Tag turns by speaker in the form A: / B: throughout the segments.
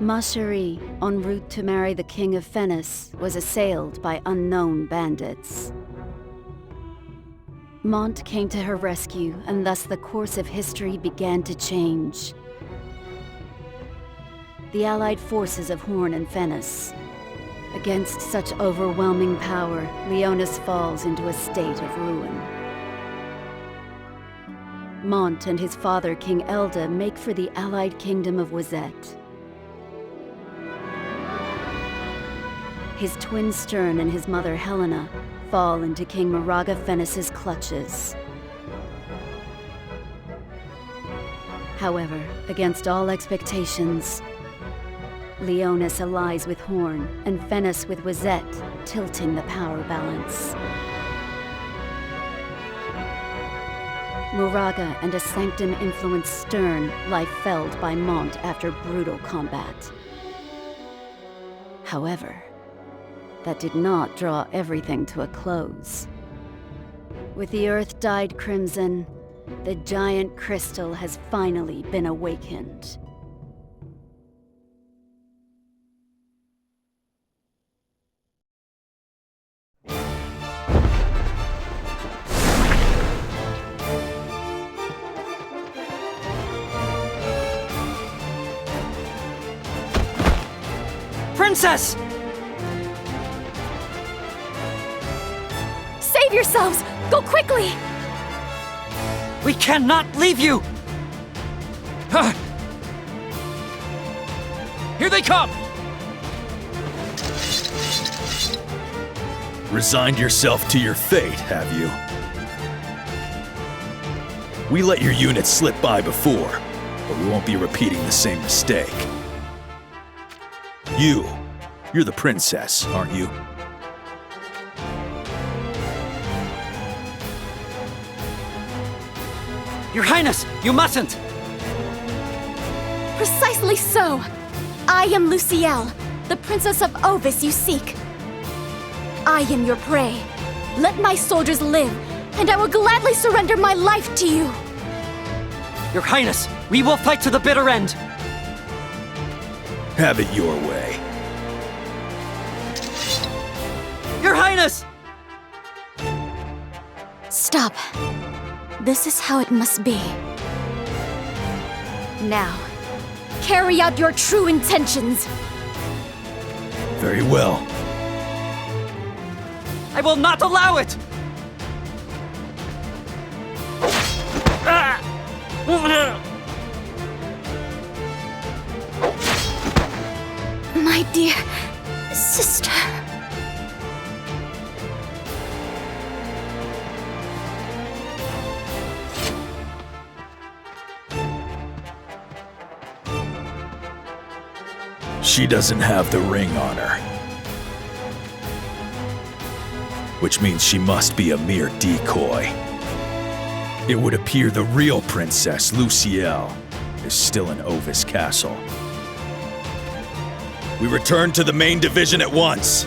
A: Ma-Cheri, en route to marry the King of Fennis, was assailed by unknown bandits. Mont came to her rescue, and thus the course of history began to change. The allied forces of Horn and Fennis. Against such overwhelming power, Leonis falls into a state of ruin. Mont and his father, King Elda, make for the allied kingdom of Wazette. His twin Stern and his mother Helena fall into King Moraga Fennis's clutches. However, against all expectations, Leonis allies with Horn and Fennis with Wazette, tilting the power balance. Moraga and a Sanctum-influenced Stern lie felled by Mont after brutal combat. However, that did not draw everything to a close. With the earth dyed crimson, the giant crystal has finally been awakened.
B: Princess!
C: Save yourselves! Go quickly!
B: We cannot leave you! Here they come!
D: Resigned yourself to your fate, have you? We let your unit slip by before, but we won't be repeating the same mistake. You're the princess, aren't you?
B: Your Highness, you mustn't!
C: Precisely so! I am Lucielle, the Princess of Ovis you seek. I am your prey. Let my soldiers live, and I will gladly surrender my life to you.
B: Your Highness, we will fight to the bitter end!
D: Have it your way.
B: Your Highness!
C: Stop. This is how it must be. Now, carry out your true intentions.
D: Very well.
B: I will not allow it!
C: My dear sister.
D: She doesn't have the ring on her. Which means she must be a mere decoy. It would appear the real princess, Lucielle, is still in Ovis Castle. We return to the main division at once.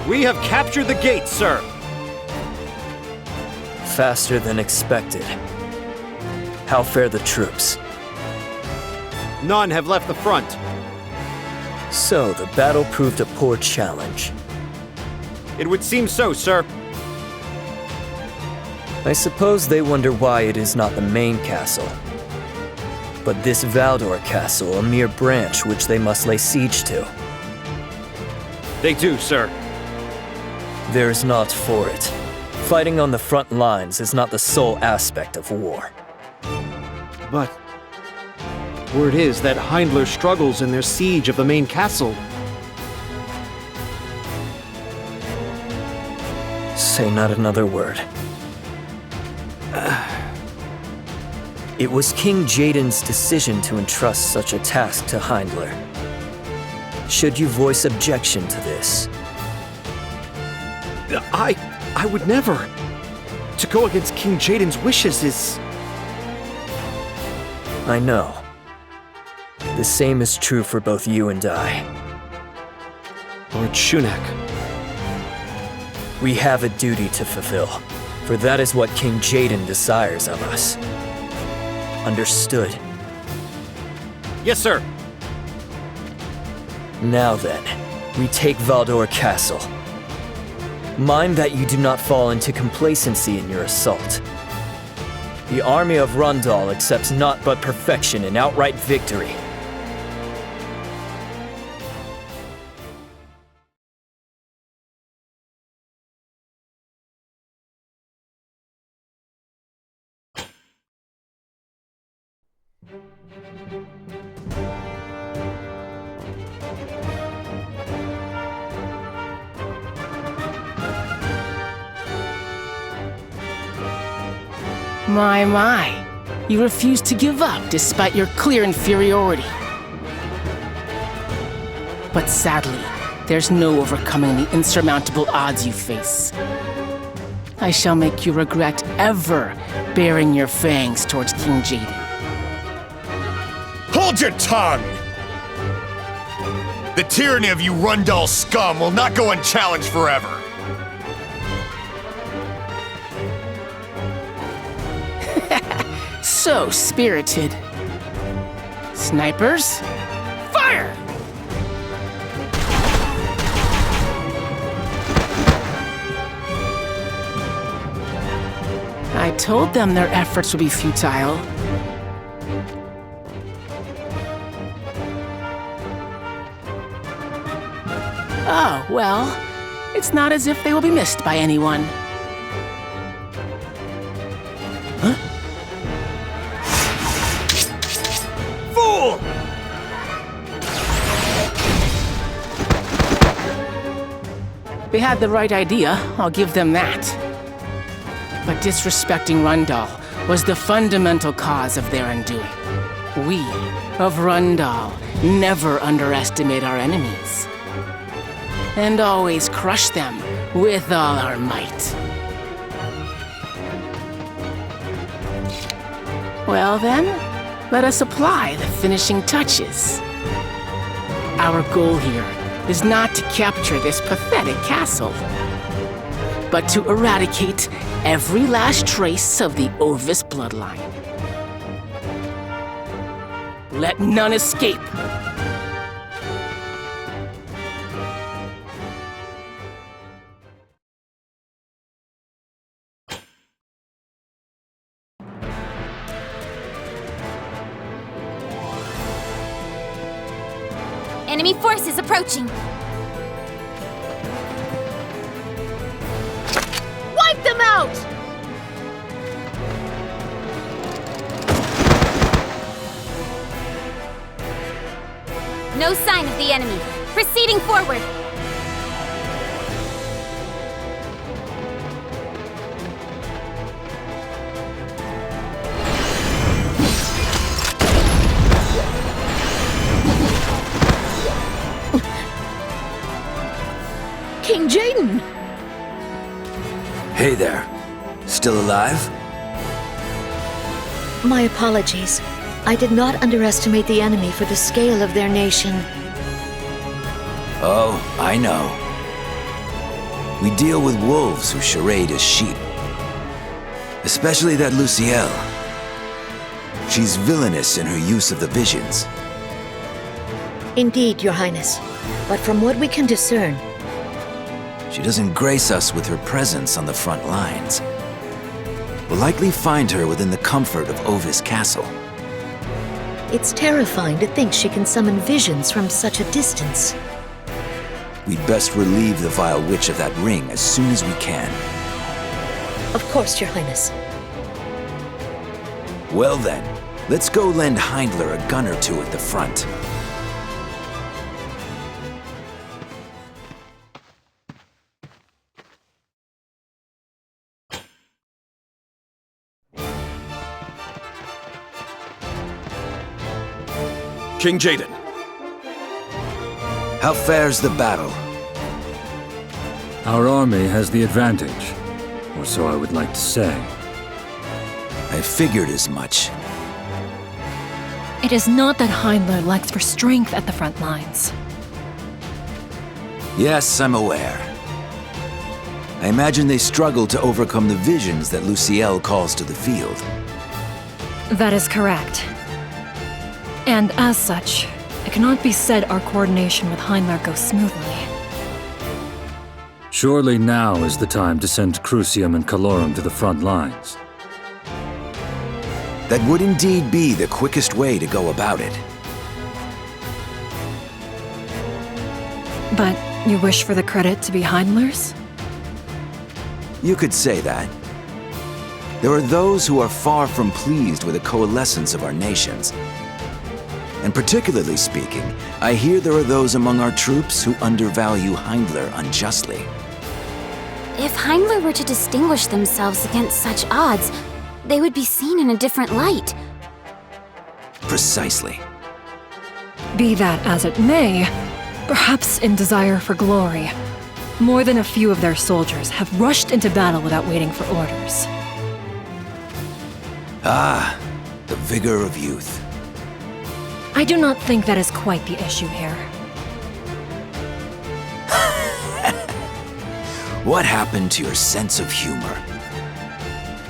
E: We have captured the gate, sir!
F: Faster than expected. How fare the troops?
E: None have left the front.
F: So, the battle proved a poor challenge.
E: It would seem so, sir.
F: I suppose they wonder why it is not the main castle, but this Valdor castle, a mere branch which they must lay siege to.
E: They do, sir.
F: There's naught for it. Fighting on the front lines is not the sole aspect of war.
E: But word is that Heindler struggles in their siege of the main castle.
F: Say not another word. It was King Jaden's decision to entrust such a task to Heindler. Should you voice objection to this?
E: I would never. To go against King Jaden's wishes is...
F: I know. The same is true for both you and I.
E: Lord Shunak.
F: We have a duty to fulfill, for that is what King Jaden desires of us. Understood?
E: Yes, sir.
F: Now then, we take Valdor Castle. Mind that you do not fall into complacency in your assault. The army of Rundal accepts naught but perfection and outright victory.
G: My. You refuse to give up despite your clear inferiority. But sadly, there's no overcoming the insurmountable odds you face. I shall make you regret ever baring your fangs towards King Jaden.
H: Hold your tongue! The tyranny of you Rundal scum will not go unchallenged forever.
G: So spirited. Snipers, fire! I told them their efforts would be futile. Oh, well, it's not as if they will be missed by anyone. They had the right idea, I'll give them that. But disrespecting Rundal was the fundamental cause of their undoing. We, of Rundal, never underestimate our enemies. And always crush them with all our might. Well then, let us apply the finishing touches. Our goal here is not to capture this pathetic castle, but to eradicate every last trace of the Ovis bloodline. Let none escape.
C: Enemy forces approaching. Wipe them out! No sign of the enemy. Proceeding forward.
I: King Jaden!
J: Hey there. Still alive?
I: My apologies. I did not underestimate the enemy for the scale of their nation.
J: Oh, I know. We deal with wolves who charade as sheep. Especially that Luciel. She's villainous in her use of the visions.
I: Indeed, Your Highness. But from what we can discern,
J: She doesn't grace us with her presence on the front lines. We'll likely find her within the comfort of Ovis Castle.
I: it's terrifying to think she can summon visions from such a distance.
J: We'd best relieve the vile witch of that ring as soon as we can.
I: Of course, Your Highness.
J: Well then, let's go lend Hyndler a gun or two at the front.
D: King Jaden.
J: How fares the battle?
K: Our army has the advantage. Or so I would like to say.
J: I figured as much.
L: It is not that Heimler lacks for strength at the front lines.
J: Yes, I'm aware. I imagine they struggle to overcome the visions that Luciel calls to the field.
L: That is correct. And as such, it cannot be said our coordination with Heimler goes smoothly.
K: Surely now is the time to send Crucium and Calorum to the front lines.
J: That would indeed be the quickest way to go about it.
L: But you wish for the credit to be Heimler's?
J: You could say that. There are those who are far from pleased with the coalescence of our nations. And particularly speaking, I hear there are those among our troops who undervalue Heimler unjustly.
C: If Heimler were to distinguish themselves against such odds, they would be seen in a different light.
J: Precisely.
L: Be that as it may, perhaps in desire for glory, more than a few of their soldiers have rushed into battle without waiting for orders.
J: Ah, the vigor of youth.
L: I do not think that is quite the issue here.
J: What happened to your sense of humor?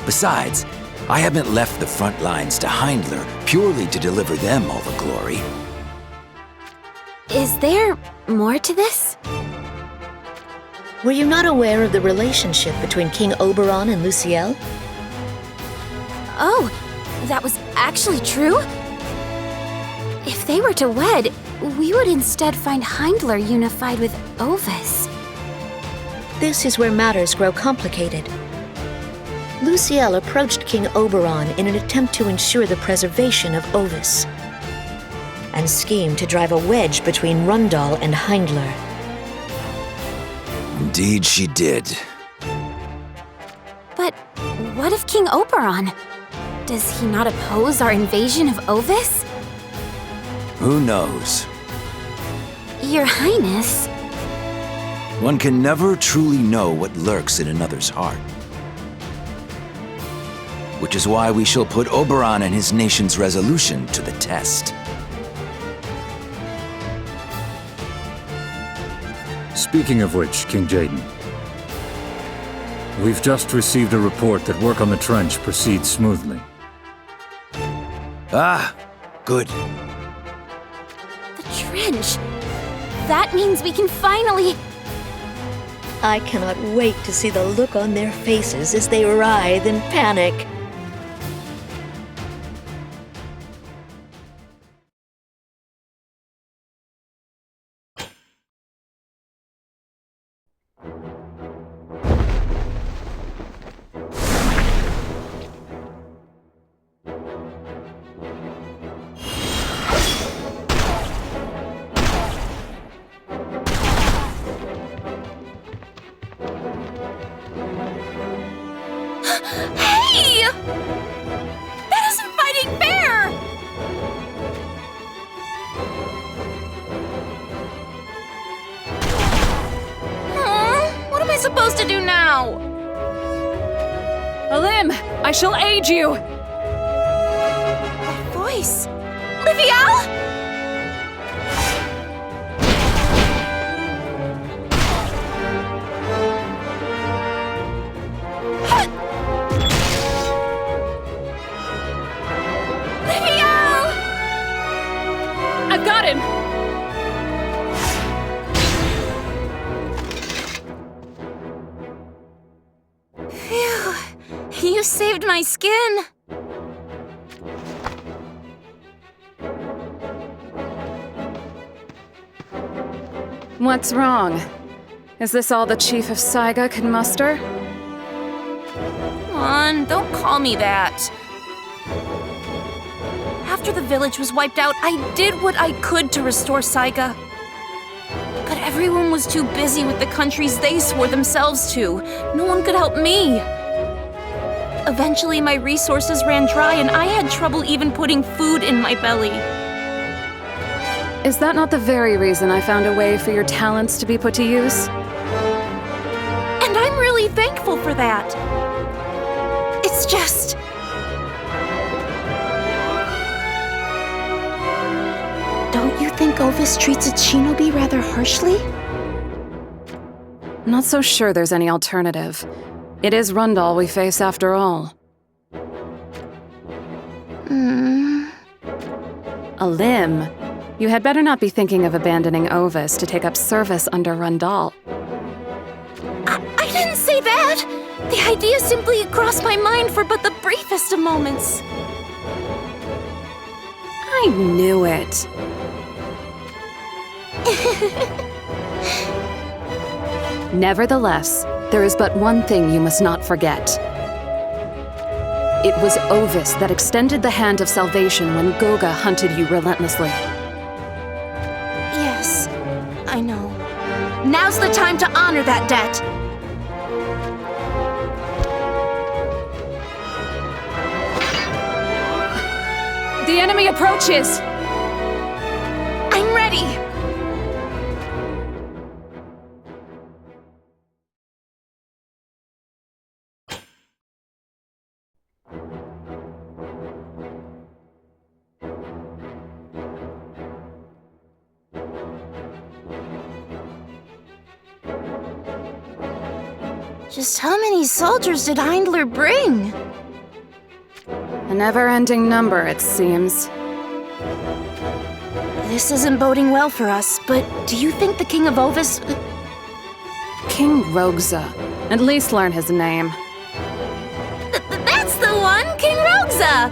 J: Besides, I haven't left the front lines to Heimler purely to deliver them all the glory.
C: Is there more to this?
I: Were you not aware of the relationship between King Oberon and Luciel?
C: Oh, that was actually true? If they were to wed, we would instead find Heimler unified with Ovis.
I: This is where matters grow complicated. Luciel approached King Oberon in an attempt to ensure the preservation of Ovis, and schemed to drive a wedge between Rundal and Heimler.
J: Indeed she did.
C: But what of King Oberon? Does he not oppose our invasion of Ovis?
J: Who knows?
C: Your Highness.
J: One can never truly know what lurks in another's heart. Which is why we shall put Oberon and his nation's resolution to the test.
K: Speaking of which, King Jaden, we've just received a report that work on the trench proceeds smoothly.
J: Ah, good.
C: The trench. That means we can finally...
I: I cannot wait to see the look on their faces as they writhe in panic.
C: Hey! That isn't fighting fair! What am I supposed to do now?
M: Alim, I shall aid you!
C: That voice! Livial?
M: I've got him!
C: Phew. You saved my skin.
M: What's wrong? Is this all the Chief of Saiga can muster?
C: Come on, don't call me that. After the village was wiped out, I did what I could to restore Saiga. But everyone was too busy with the countries they swore themselves to. No one could help me. Eventually, my resources ran dry and I had trouble even putting food in my belly.
M: Is that not the very reason I found a way for your talents to be put to use?
C: And I'm really thankful for that. just... Don't you think Ovis treats its shinobi rather harshly?
M: Not so sure there's any alternative. It is Rundal we face after all. Alim, you had better not be thinking of abandoning Ovis to take up service under Rundal.
C: I didn't say that! The idea simply crossed my mind for but the briefest of moments.
M: I knew it. Nevertheless, there is but one thing you must not forget. It was Ovis that extended the hand of salvation when Goga hunted you relentlessly.
C: Yes, I know. Now's the time to honor that debt!
M: The enemy approaches!
C: I'm ready! Just how many soldiers did Heindler bring?
M: A never-ending number, it seems.
C: This isn't boding well for us, but do you think the King of Ovis...
M: King Rogza. At least learn his name.
C: That's the one! King Rogza!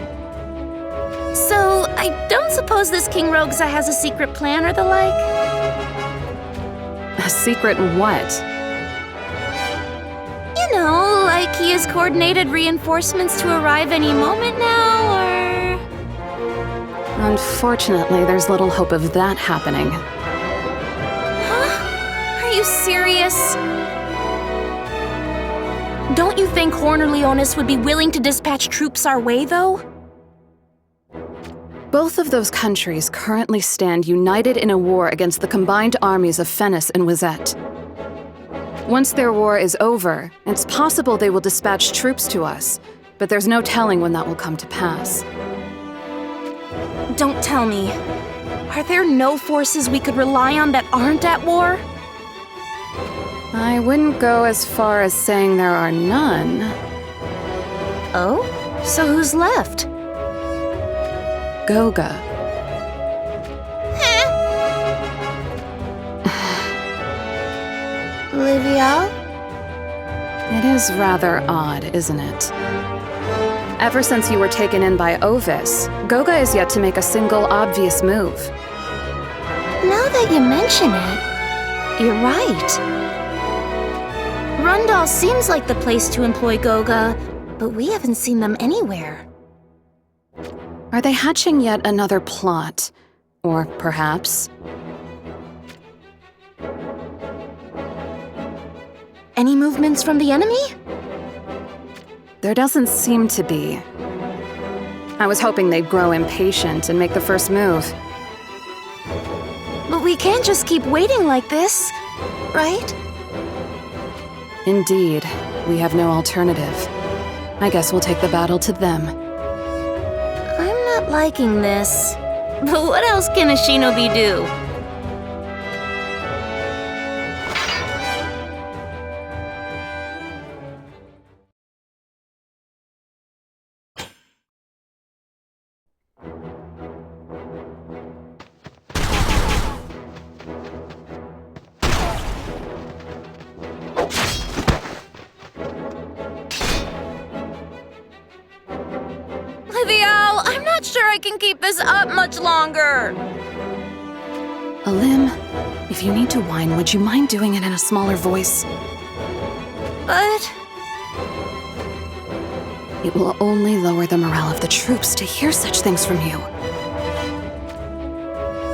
C: So, I don't suppose this King Rogza has a secret plan or the like?
M: A secret what?
C: You know, like he has coordinated reinforcements to arrive any moment now, or...
M: Unfortunately, there's little hope of that happening.
C: Huh? Are you serious? Don't you think Horn or Leonis would be willing to dispatch troops our way, though?
M: Both of those countries currently stand united in a war against the combined armies of Fennis and Wizette. Once their war is over, it's possible they will dispatch troops to us, but there's no telling when that will come to pass.
C: Don't tell me. Are there no forces we could rely on that aren't at war?
M: I wouldn't go as far as saying there are none.
C: Oh? So who's left?
M: Goga.
C: Livial?
M: It is rather odd, isn't it? Ever since you were taken in by Ovis, Goga is yet to make a single obvious move.
C: Now that you mention it, you're right. Rundal seems like the place to employ Goga, but we haven't seen them anywhere.
M: Are they hatching yet another plot? Or perhaps...
C: Any movements from the enemy?
M: There doesn't seem to be. I was hoping they'd grow impatient and make the first move.
C: But we can't just keep waiting like this, right?
M: Indeed, we have no alternative. I guess we'll take the battle to them.
C: I'm not liking this. But what else can a shinobi do? Livial, I'm not sure I can keep this up much longer.
M: Alim, if you need to whine, would you mind doing it in a smaller voice?
C: But...
M: It will only lower the morale of the troops to hear such things from you.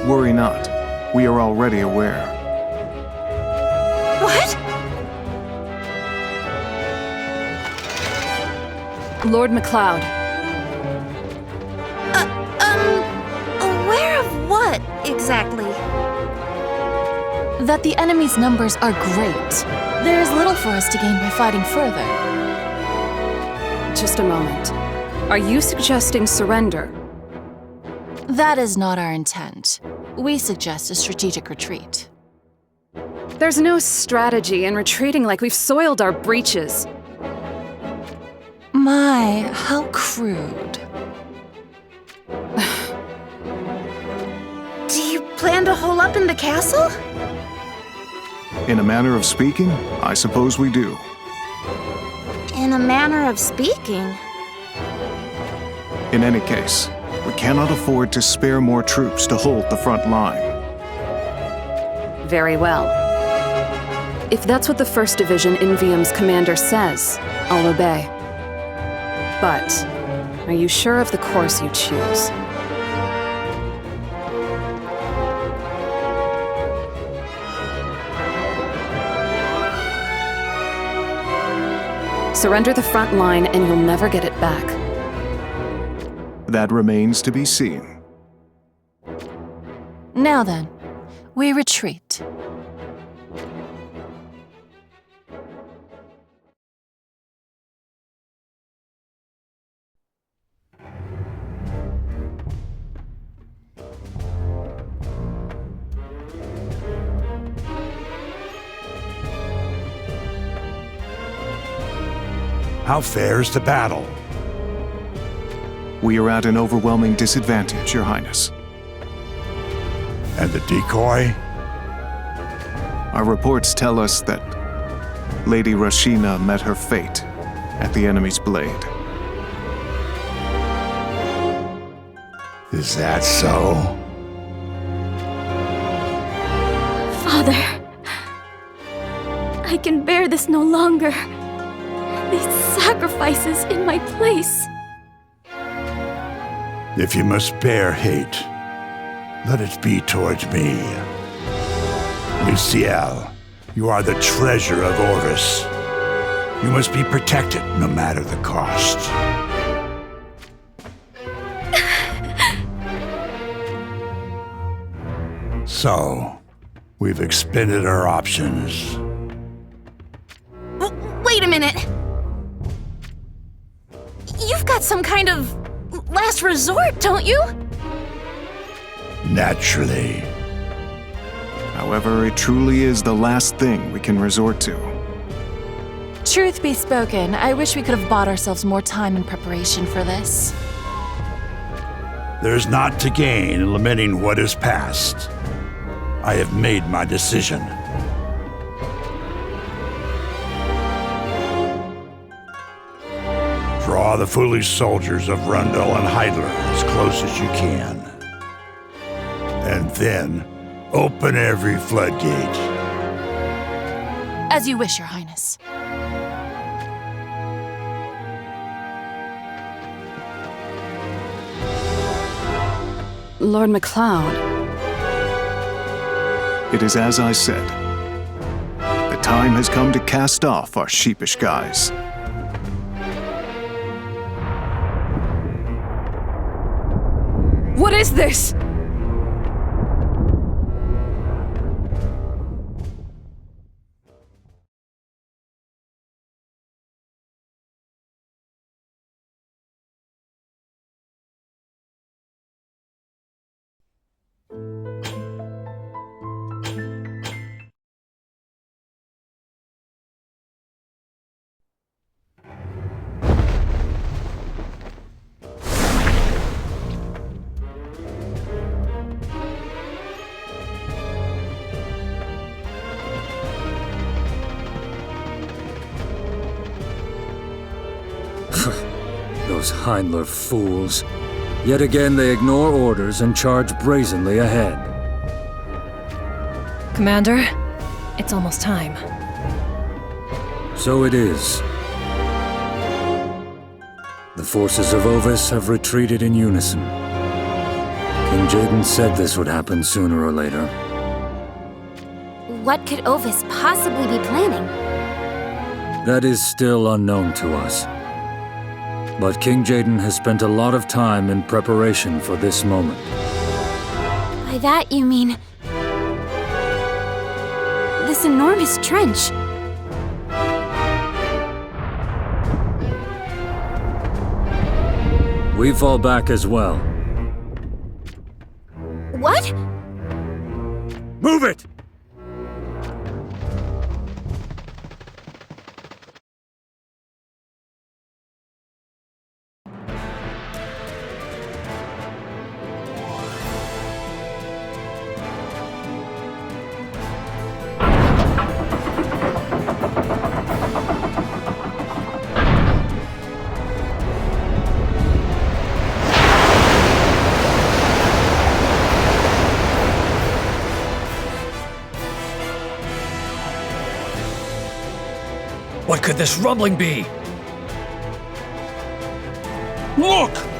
N: Worry not. We are already aware.
C: What?
M: Lord MacLeod.
C: Aware of what, exactly?
O: That the enemy's numbers are great. There is little for us to gain by fighting further.
M: Just a moment. Are you suggesting surrender?
O: That is not our intent. We suggest a strategic retreat.
M: There's no strategy in retreating like we've soiled our breeches.
O: My, how crude.
C: Do you plan to hole up in the castle?
N: In a manner of speaking, I suppose we do.
C: In a manner of speaking.
N: In any case, we cannot afford to spare more troops to hold the front line.
M: Very well. If that's what the 1st Division Invium's commander says, I'll obey. But, are you sure of the course you choose? Surrender the front line and you'll never get it back.
N: That remains to be seen.
O: Now then, we retreat.
P: How fares the battle?
N: We are at an overwhelming disadvantage, Your Highness.
P: And the decoy?
N: Our reports tell us that Lady Rashina met her fate at the enemy's blade.
P: Is that so?
C: Father, I can bear this no longer. These sacrifices in my place.
P: If you must bear hate, let it be towards me. Luciel, you are the treasure of Orvis. You must be protected no matter the cost. So, we've expended our options.
C: Wait a minute! You've got some kind of last resort, don't you?
P: Naturally.
N: However, it truly is the last thing we can resort to.
O: Truth be spoken, I wish we could have bought ourselves more time in preparation for this.
P: There's naught to gain in lamenting what is past. I have made my decision. Draw the foolish soldiers of Rundle and Heidler as close as you can. And then, open every floodgate.
O: As you wish, Your Highness.
M: Lord MacLeod.
N: It is as I said. The time has come to cast off our sheepish guise.
M: What is this?
K: Those Heindler fools. Yet again they ignore orders and charge brazenly ahead.
L: Commander, it's almost time.
K: So it is. The forces of Ovis have retreated in unison. King Jaden said this would happen sooner or later.
C: What could Ovis possibly be planning?
K: That is still unknown to us. But King Jaden has spent a lot of time in preparation for this moment.
C: By that you mean... this enormous trench.
K: We fall back as well.
C: What?
K: Move it!
F: What could this rumbling be?
K: Look!